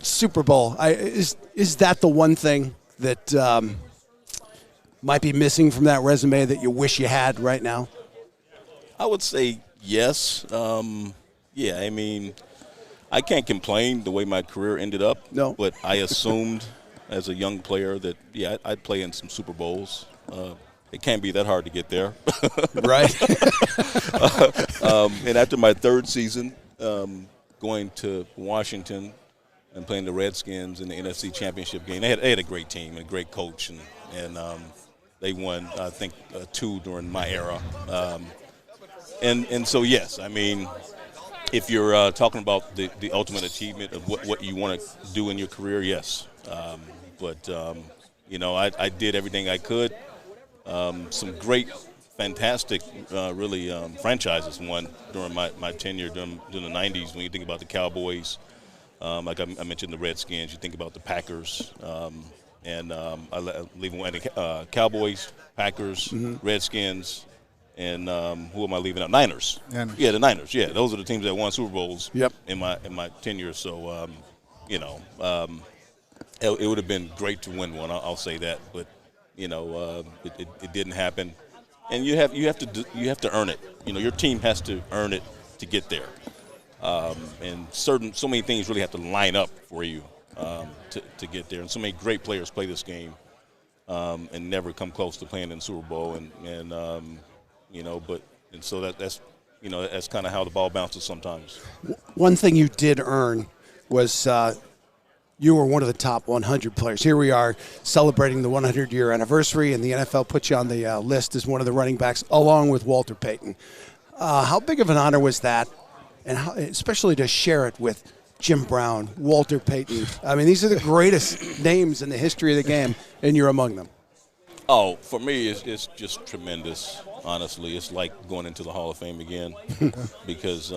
Super Bowl. Is that the one thing that might be missing from that resume that you wish you had right now? I would say yes. Yeah, I mean, I can't complain the way my career ended up. No. But I assumed as a young player that, yeah, I'd play in some Super Bowls. It can't be that hard to get there. Right. And after my third season, going to Washington and playing the Redskins in the NFC Championship game, they had a great team and a great coach, and they won, I think, 2 during my era. And so, yes, I mean, if you're talking about the ultimate achievement of what you want to do in your career, yes. But I did everything I could. Some great, fantastic, really franchises won during my tenure during the 90s. When you think about the Cowboys, like I mentioned the Redskins, you think about the Packers, and I leave the Cowboys, Packers, Redskins, and who am I leaving out? Niners. Yeah, the Niners. Yeah, those are the teams that won Super Bowls. Yep. In my tenure. So it would have been great to win one. I'll say that, but it didn't happen. And you have to earn it. Your team has to earn it to get there. And so many things really have to line up for you to get there. And so many great players play this game and never come close to playing in the Super Bowl. So that's kind of how the ball bounces sometimes. One thing you did earn was you were one of the top 100 players. Here we are celebrating the 100-year anniversary, and the NFL put you on the list as one of the running backs along with Walter Payton. How big of an honor was that, and especially to share it with Jim Brown, Walter Payton? I mean, these are the greatest names in the history of the game, and you're among them. Oh, for me, it's just tremendous, honestly. It's like going into the Hall of Fame again because,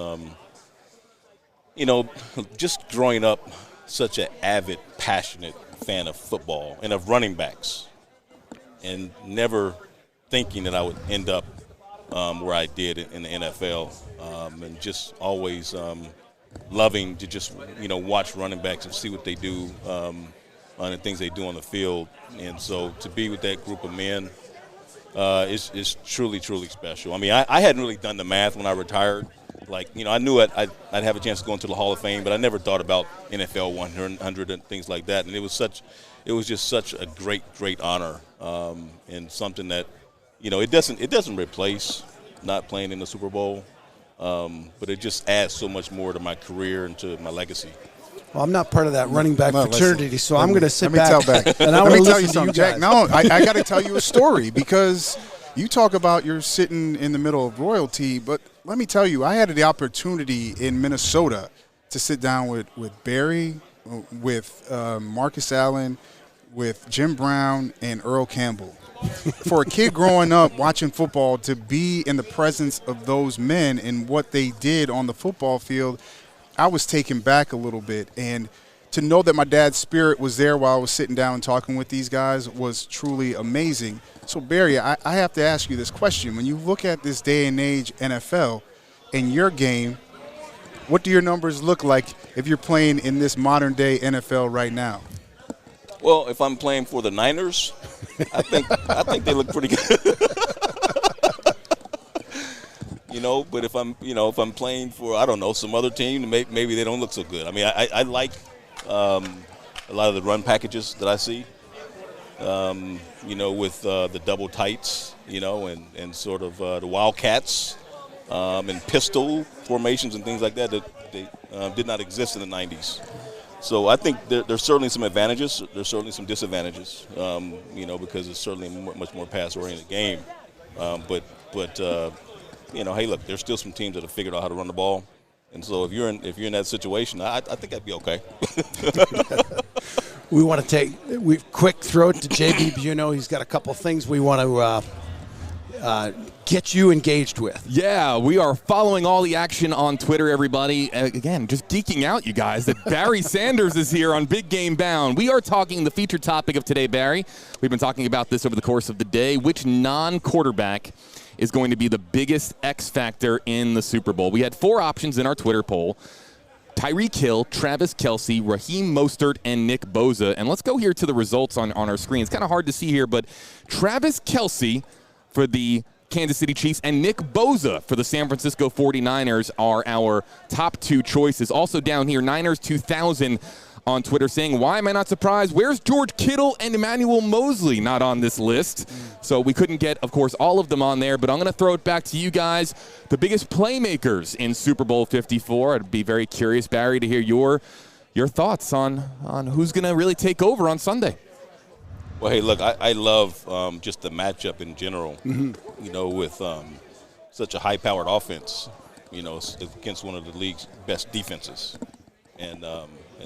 just growing up, such an avid, passionate fan of football and of running backs, and never thinking that I would end up where I did in the NFL, and just always loving to just watch running backs and see what they do on the things they do on the field. And so to be with that group of men is truly, truly special. I mean, I hadn't really done the math when I retired. I knew I'd have a chance to go into the Hall of Fame, but I never thought about NFL 100 and things like that. And it was just such a great, great honor, and something that, it doesn't replace not playing in the Super Bowl, but it just adds so much more to my career and to my legacy. Well, I'm not part of that running back fraternity, so I'm going to sit back. And I let me tell you something, Jack. No, I got to tell you a story because you talk about you're sitting in the middle of royalty, but let me tell you, I had the opportunity in Minnesota to sit down with Barry, with Marcus Allen, with Jim Brown, and Earl Campbell. For a kid growing up watching football, to be in the presence of those men and what they did on the football field, I was taken back a little bit. And to know that my dad's spirit was there while I was sitting down and talking with these guys was truly amazing. So, Barry, I have to ask you this question. When you look at this day and age NFL and your game, what do your numbers look like if you're playing in this modern-day NFL right now? Well, if I'm playing for the Niners, I think they look pretty good. But if I'm playing for, I don't know, some other team, maybe they don't look so good. I mean, I like a lot of the run packages that I see, with the double tights, and sort of the Wildcats and pistol formations and things like that they did not exist in the 90s. So I think there's certainly some advantages. There's certainly some disadvantages, because it's certainly a much more pass-oriented game. But hey, look, there's still some teams that have figured out how to run the ball, and so if you're in that situation, I think I'd be okay. We want to quick throw it to JB Buno. He's got a couple things we want to get you engaged with. Yeah, we are following all the action on Twitter, everybody. Again, just geeking out, you guys, that Barry Sanders is here on Big Game Bound. We are talking the featured topic of today, Barry. We've been talking about this over the course of the day. Which non-quarterback is going to be the biggest X factor in the Super Bowl? We had 4 options in our Twitter poll. Tyreek Hill, Travis Kelce, Raheem Mostert, and Nick Bosa. And let's go here to the results on our screen. It's kind of hard to see here, but Travis Kelce for the Kansas City Chiefs and Nick Bosa for the San Francisco 49ers are our top two choices. Also down here, Niners 2000 on Twitter saying, why am I not surprised? Where's George Kittle and Emmanuel Mosley not on this list? So we couldn't get, of course, all of them on there, but I'm going to throw it back to you guys, the biggest playmakers in Super Bowl 54. I'd be very curious, Barry, to hear your thoughts on who's going to really take over on Sunday. Well, hey, look, I love just the matchup in general, you know, with such a high-powered offense, you know, against one of the league's best defenses. And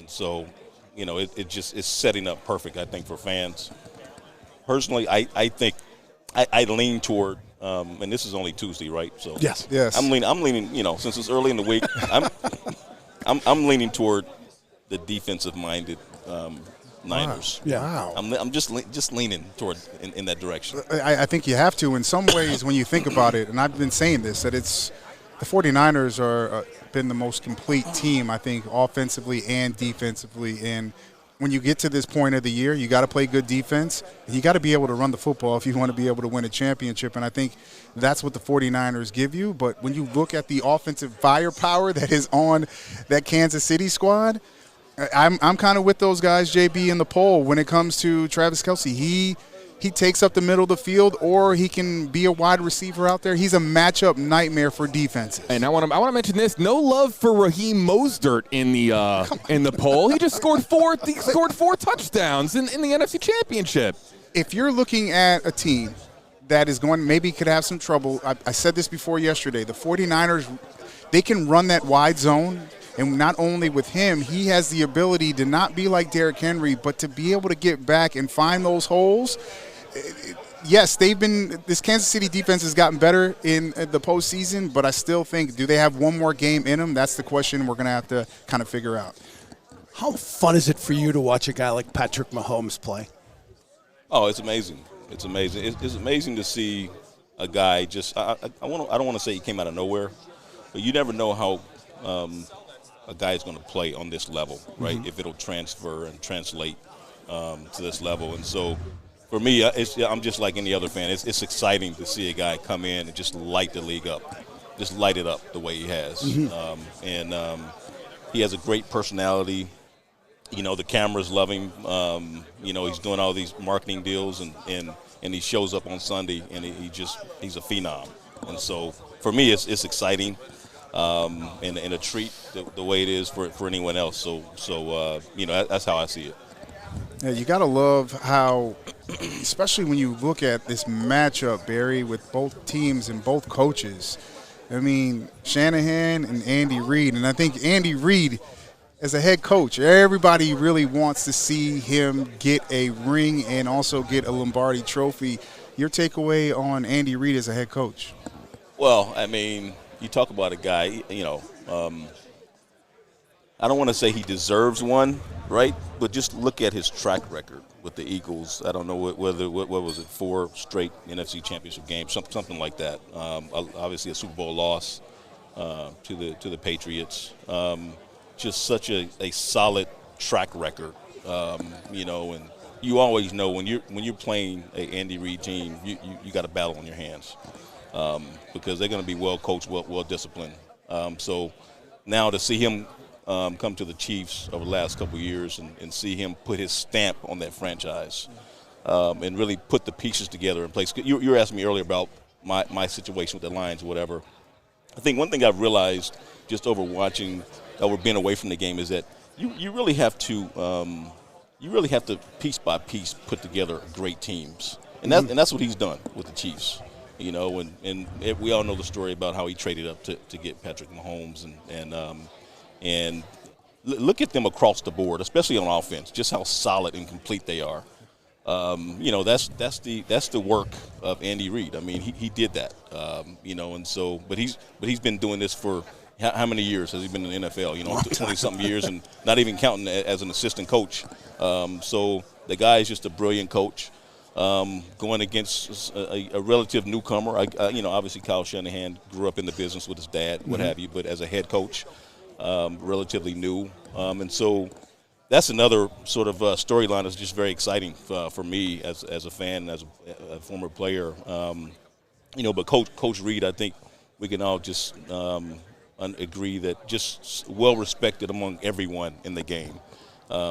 so, you know, it just is setting up perfect, I think, for fans. Personally, I think I lean toward, and this is only Tuesday, right? So Yes. I'm leaning, you know, since it's early in the week, I'm leaning toward the defensive-minded Niners. Yeah. Wow. I'm just leaning toward in that direction. I think you have to in some ways when you think about it, and I've been saying this, that it's the 49ers are been the most complete team, I think, offensively and defensively. And when you get to this point of the year, you got to play good defense, and you got to be able to run the football if you want to be able to win a championship. And I think that's what the 49ers give you. But when you look at the offensive firepower that is on that Kansas City squad, I'm kind of with those guys, JB, in the poll when it comes to Travis Kelce. He takes up the middle of the field, or he can be a wide receiver out there. He's a matchup nightmare for defenses. And I want to mention this: no love for Raheem Mostert in the poll. He just scored four touchdowns in the NFC Championship. If you're looking at a team that is going, maybe could have some trouble. I said this before yesterday. The 49ers, they can run that wide zone. And not only with him, he has the ability to not be like Derrick Henry, but to be able to get back and find those holes. Yes, this Kansas City defense has gotten better in the postseason, but I still think, do they have one more game in them? That's the question we're going to have to kind of figure out. How fun is it for you to watch a guy like Patrick Mahomes play? Oh, it's amazing. It's amazing. It's amazing to see a guy just. I don't want to say he came out of nowhere, but you never know how a guy is going to play on this level, right? If it'll transfer and translate to this level, and so. For me, I'm just like any other fan. It's exciting to see a guy come in and just light the league up, just light it up the way he has. And he has a great personality. You know, the cameras love him. You know, he's doing all these marketing deals, and he shows up on Sunday, and he's a phenom. And so for me, it's exciting and a treat the way it is for anyone else. So you know, that's how I see it. Yeah, you got to love how, especially when you look at this matchup, Barry, with both teams and both coaches. I mean, Shanahan and Andy Reid. And I think Andy Reid, as a head coach, everybody really wants to see him get a ring and also get a Lombardi trophy. Your takeaway on Andy Reid as a head coach? Well, I mean, you talk about a guy, you know, I don't want to say he deserves one, right? But just look at his track record with the Eagles. I don't know what was it, 4 straight NFC Championship games, something like that. Obviously, a Super Bowl loss to the Patriots. Just such a solid track record, you know. And you always know when you're playing a Andy Reid team, you got a battle on your hands because they're going to be well coached, well disciplined. So now to see him. Come to the Chiefs over the last couple of years and see him put his stamp on that franchise and really put the pieces together in place. You were asking me earlier about my situation with the Lions or whatever. I think one thing I've realized just over being away from the game is that you really have to piece by piece put together great teams, and that's what he's done with the Chiefs. You know, and we all know the story about how he traded up to get Patrick Mahomes and look at them across the board, especially on offense, just how solid and complete they are. You know, that's the work of Andy Reid. I mean, he did that. You know, and so, but he's been doing this for how many years has he been in the NFL? You know, 20-something years, and not even counting as an assistant coach. So the guy is just a brilliant coach. Going against a relative newcomer. You know, obviously Kyle Shanahan grew up in the business with his dad, what have you, but as a head coach. relatively new, and so that's another sort of storyline that's just very exciting for me as a fan, as a former player. But Coach Reed, I think we can all just agree that just well respected among everyone in the game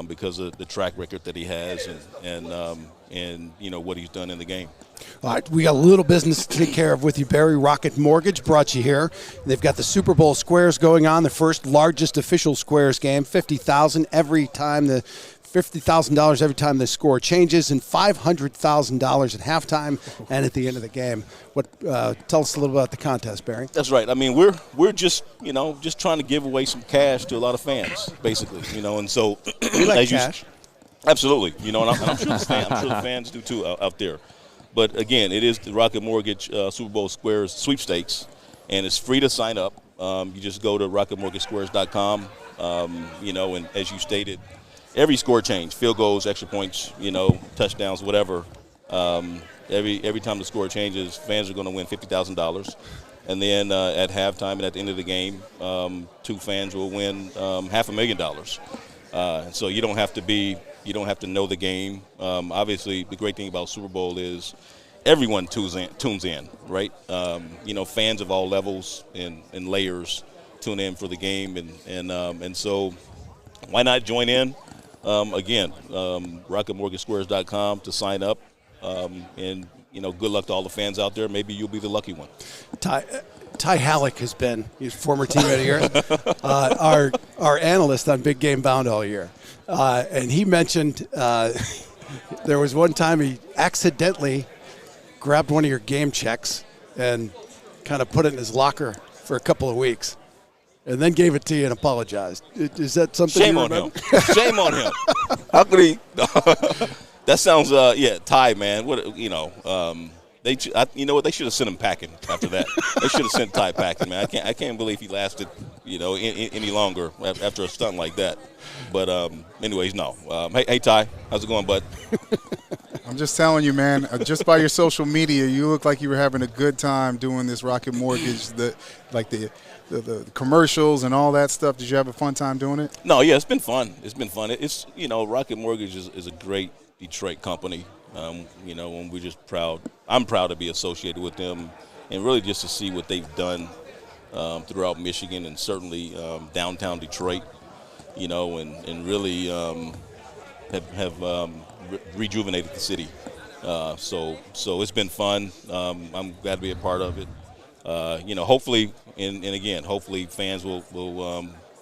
because of the track record that he has and what he's done in the game. All right, we got a little business to take care of with you, Barry. Rocket Mortgage brought you here. They've got the Super Bowl Squares going on, the first largest official Squares game, $50,000 every time $50,000 every time the score changes, and $500,000 at halftime and at the end of the game. Tell us a little about the contest, Barry. That's right. I mean, we're just trying to give away some cash to a lot of fans, basically, and so We like cash. Absolutely, and I'm sure the fans do too out there. But again, it is the Rocket Mortgage Super Bowl Squares sweepstakes, and it's free to sign up. You just go to rocketmortgagesquares.com, and as you stated, every score change, field goals, extra points, touchdowns, whatever. Every time the score changes, fans are going to win $50,000. And then at halftime and at the end of the game, two fans will win $500,000. And so you don't have to know the game. Obviously, the great thing about Super Bowl is everyone tunes in, right? Fans of all levels and layers tune in for the game, and so why not join in? Again, rocketmortgagesquares.com to sign up, and good luck to all the fans out there. Maybe you'll be the lucky one. Ty Halleck has been, he's a former teammate here, our analyst on Big Game Bound all year. And he mentioned there was one time he accidentally grabbed one of your game checks and kind of put it in his locker for a couple of weeks and then gave it to you and apologized. Is that something Shame you on remember? him. Shame on him. How could he? That sounds, Ty, man. They should have sent him packing after that. They should have sent Ty packing, man. I can't believe he lasted, any longer after a stunt like that. But anyways, no. Hey, Ty, how's it going, bud? I'm just telling you, man, just by your social media, you look like you were having a good time doing this Rocket Mortgage, the commercials and all that stuff. Did you have a fun time doing it? No, yeah, it's been fun. It's Rocket Mortgage is a great Detroit company. And we're just proud. I'm proud to be associated with them, and really just to see what they've done throughout Michigan and certainly downtown Detroit. And really have rejuvenated the city. So it's been fun. I'm glad to be a part of it. Hopefully, and again, hopefully fans will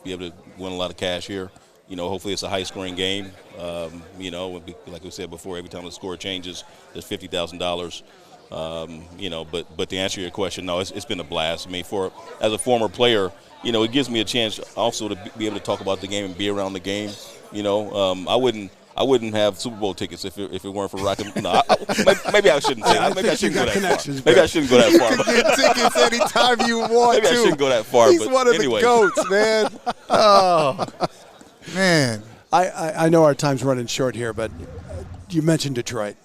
be able to win a lot of cash here. Hopefully it's a high-scoring game. Like we said before, every time the score changes, there's $50,000. But to answer your question, no, it's been a blast. I mean, as a former player, it gives me a chance also to be able to talk about the game and be around the game. I wouldn't have Super Bowl tickets if it weren't for Rocket. No, maybe I shouldn't say that. Maybe I shouldn't go that far. Maybe I shouldn't go that far. You can get tickets anytime you want. Maybe I shouldn't go that far. He's but one of anyway. the GOATs, man. Oh, man. I know our time's running short here, but you mentioned Detroit.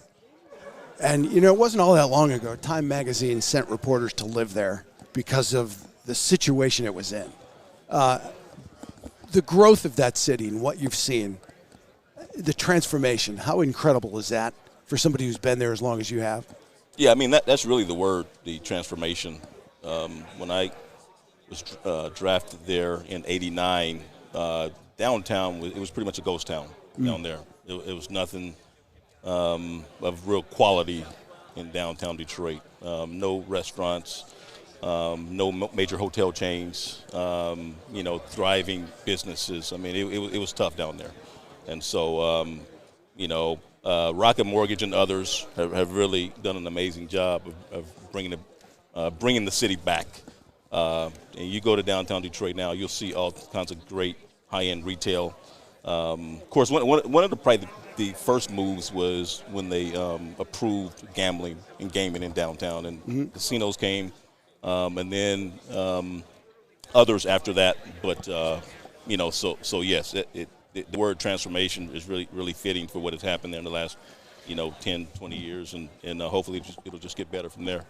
And, it wasn't all that long ago. Time Magazine sent reporters to live there because of the situation it was in. The growth of that city and what you've seen, the transformation, how incredible is that for somebody who's been there as long as you have? Yeah, I mean, that's really the word, the transformation. When I was drafted there in '89, downtown, it was pretty much a ghost town down there. It was nothing of real quality in downtown Detroit. No restaurants, no major hotel chains, thriving businesses. I mean, it was tough down there. And so, Rocket Mortgage and others have really done an amazing job of bringing the city back. And you go to downtown Detroit now, you'll see all kinds of great high-end retail. Of course, one of the first moves was when they approved gambling and gaming in downtown, and casinos came, and then others after that. But so yes, the word transformation is really fitting for what has happened there in the last 10, 20 years, and hopefully it'll just get better from there.